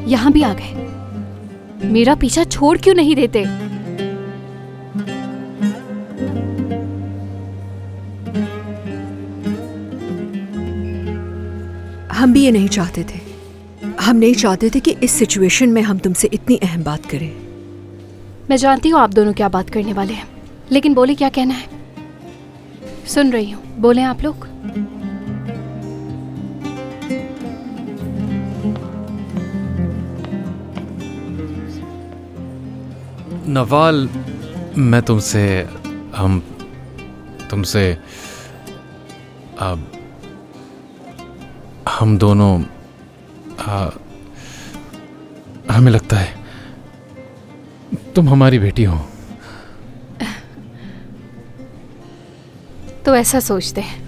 यहाँ भी आ गए। मेरा पीछा छोड़ क्यों नहीं देते? हम भी ये नहीं चाहते थे। हम नहीं चाहते थे कि इस सिचुएशन में हम तुमसे इतनी अहम बात करें। मैं जानती हूँ आप दोनों क्या बात करने वाले हैं, लेकिन बोले क्या कहना है? सुन रही हूँ, बोले आप लोग। नवाल, मैं तुमसे हम दोनों हमें लगता है तुम हमारी बेटी हो। तो ऐसा सोचते हैं।